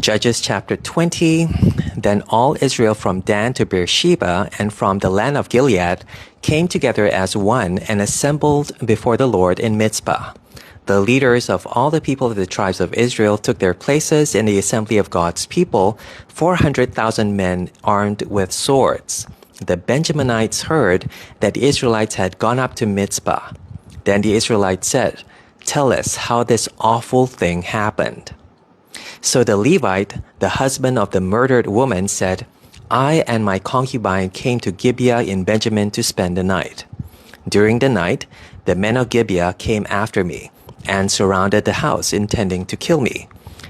Judges chapter 20. Then all Israel from Dan to Beersheba and from the land of Gilead came together as one and assembled before the Lord in Mizpah. The leaders of all the people of the tribes of Israel took their places in the assembly of God's people, 400,000 men armed with swords. The Benjaminites heard that the Israelites had gone up to Mizpah. Then the Israelites said, "Tell us how this awful thing happened." So the Levite, the husband of the murdered woman, said, "I and my concubine came to Gibeah in Benjamin to spend the night. During the night, the men of Gibeah came after me and surrounded the house, intending to kill me.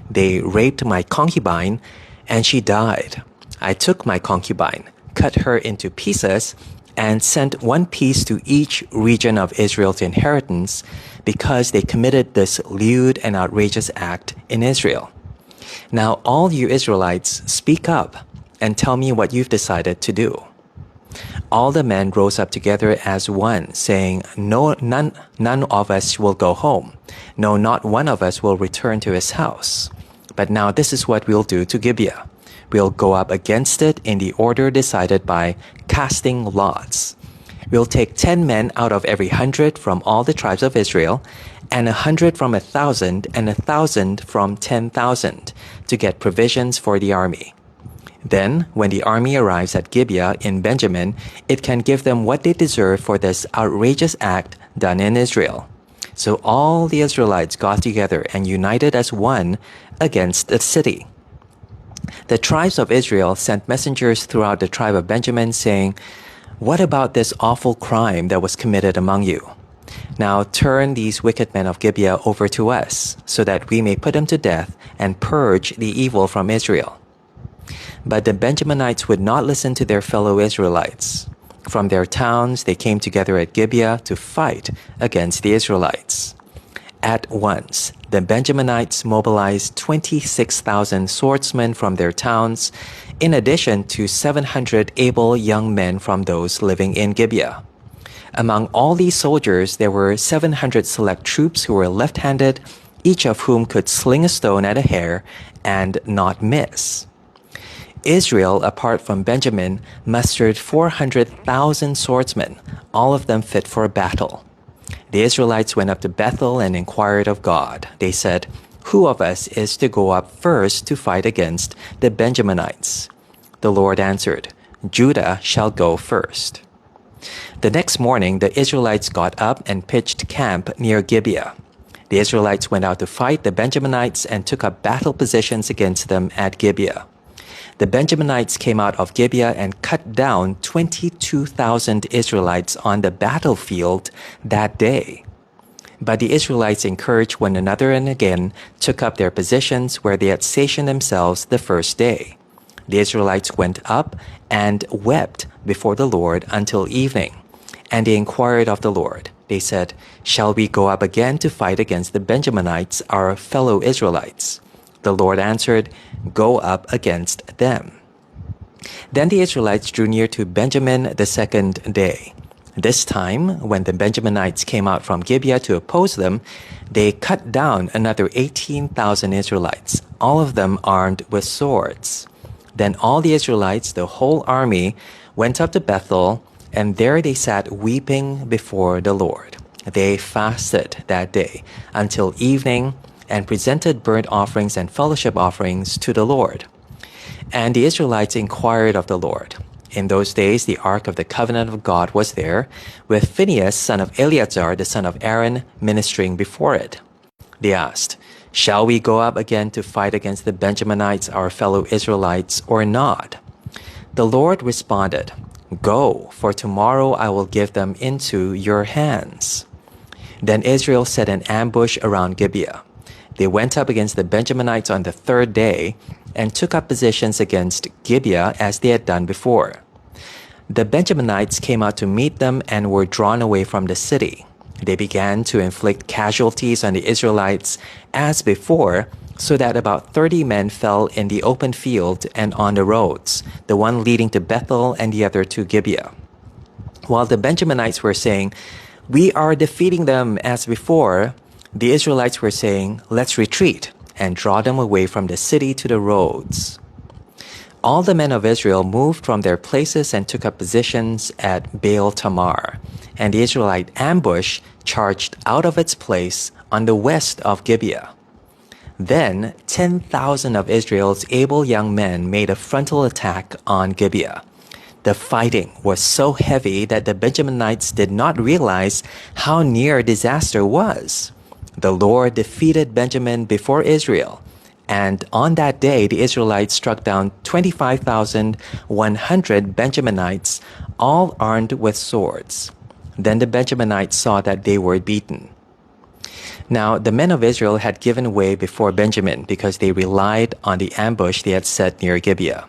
They raped my concubine, and she died. I took my concubine, cut her into pieces, and sent one piece to each region of Israel's inheritance, because they committed this lewd and outrageous act in Israel. Now all you Israelites, speak up and tell me what you've decided to do." All the men rose up together as one, saying, "No, none of us will go home. No, not one of us will return to his house. But now this is what we'll do to Gibeah. We'll go up against it in the order decided by casting lots. We'll take 10 men out of every 100 from all the tribes of Israel, and 100 from 1,000, and 1,000 from 10,000, to get provisions for the army. Then, when the army arrives at Gibeah in Benjamin, it can give them what they deserve for this outrageous act done in Israel." So all the Israelites got together and united as one against the city. The tribes of Israel sent messengers throughout the tribe of Benjamin, saying, "What about this awful crime that was committed among you? Now turn these wicked men of Gibeah over to us, so that we may put them to death and purge the evil from Israel." But the Benjaminites would not listen to their fellow Israelites. From their towns they came together at Gibeah to fight against the Israelites. At once, the Benjaminites mobilized 26,000 swordsmen from their towns, in addition to 700 able young men from those living in Gibeah. Among all these soldiers, there were 700 select troops who were left-handed, each of whom could sling a stone at a hair and not miss. Israel, apart from Benjamin, mustered 400,000 swordsmen, all of them fit for battle. The Israelites went up to Bethel and inquired of God. They said, "Who of us is to go up first to fight against the Benjaminites?" The Lord answered, "Judah shall go first." The next morning, the Israelites got up and pitched camp near Gibeah. The Israelites went out to fight the Benjaminites and took up battle positions against them at Gibeah. The Benjaminites came out of Gibeah and cut down 22,000 Israelites on the battlefield that day. But the Israelites encouraged one another and again took up their positions where they had stationed themselves the first day. The Israelites went up and wept before the Lord until evening. And they inquired of the Lord. They said, "Shall we go up again to fight against the Benjaminites, our fellow Israelites?" The Lord answered, "Go up against them." Then the Israelites drew near to Benjamin the second day. This time, when the Benjaminites came out from Gibeah to oppose them, they cut down another 18,000 Israelites, all of them armed with swords. Then all the Israelites, the whole army, went up to Bethel, and there they sat weeping before the Lord. They fasted that day until evening and presented burnt offerings and fellowship offerings to the Lord. And the Israelites inquired of the Lord. In those days, the Ark of the Covenant of God was there, with Phinehas, son of Eleazar, the son of Aaron, ministering before it. They asked, "Shall we go up again to fight against the Benjaminites, our fellow Israelites, or not?" The Lord responded, "Go, for tomorrow I will give them into your hands." Then Israel set an ambush around Gibeah. They went up against the Benjaminites on the third day and took up positions against Gibeah as they had done before. The Benjaminites came out to meet them and were drawn away from the city. They began to inflict casualties on the Israelites as before, so that about 30 men fell in the open field and on the roads, the one leading to Bethel and the other to Gibeah. While the Benjaminites were saying, "We are defeating them as before," the Israelites were saying, "Let's retreat and draw them away from the city to the roads. All the men of Israel moved from their places and took up positions at Baal Tamar, and the Israelite ambush charged out of its place on the west of Gibeah. Then 10,000 of Israel's able young men made a frontal attack on Gibeah. The fighting was so heavy that the Benjaminites did not realize how near disaster was. The Lord defeated Benjamin before Israel, and on that day the Israelites struck down 25,100 Benjaminites, all armed with swords. Then the Benjaminites saw that they were beaten. Now the men of Israel had given way before Benjamin because they relied on the ambush they had set near Gibeah.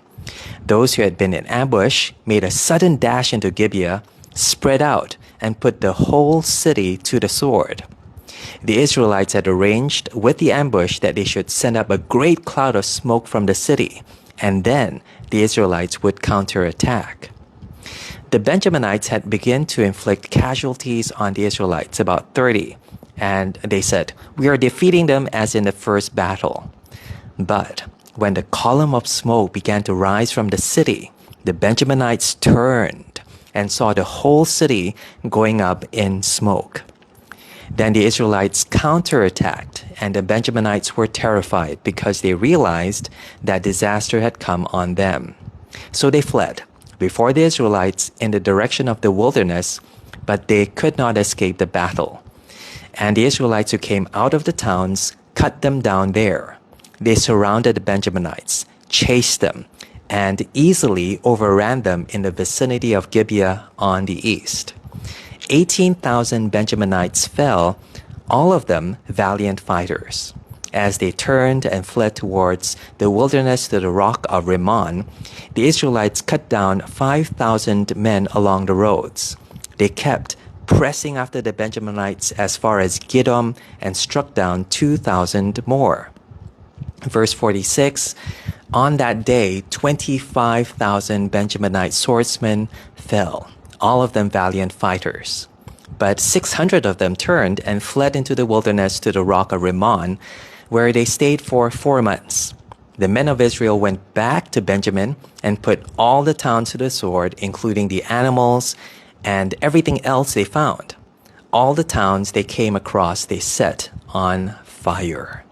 Those who had been in ambush made a sudden dash into Gibeah, spread out, and put the whole city to the sword. The Israelites had arranged with the ambush that they should send up a great cloud of smoke from the city, and then the Israelites would counterattack. The Benjaminites had begun to inflict casualties on the Israelites, about 30, and they said, "We are defeating them as in the first battle." But when the column of smoke began to rise from the city, the Benjaminites turned and saw the whole city going up in smoke. Then the Israelites counterattacked, and the Benjaminites were terrified because they realized that disaster had come on them. So they fled before the Israelites in the direction of the wilderness, but they could not escape the battle. And the Israelites who came out of the towns cut them down there. They surrounded the Benjaminites, chased them, and easily overran them in the vicinity of Gibeah on the east. 18,000 Benjaminites fell, all of them valiant fighters. As they turned and fled towards the wilderness to the rock of Rimmon, the Israelites cut down 5,000 men along the roads. They kept pressing after the Benjaminites as far as Gidom and struck down 2,000 more. Verse 46, on that day, 25,000 Benjaminite swordsmen fell, all of them valiant fighters. But 600 of them turned and fled into the wilderness to the rock of Rimmon, where they stayed for 4 months. The men of Israel went back to Benjamin and put all the towns to the sword, including the animals and everything else they found. All the towns they came across, they set on fire.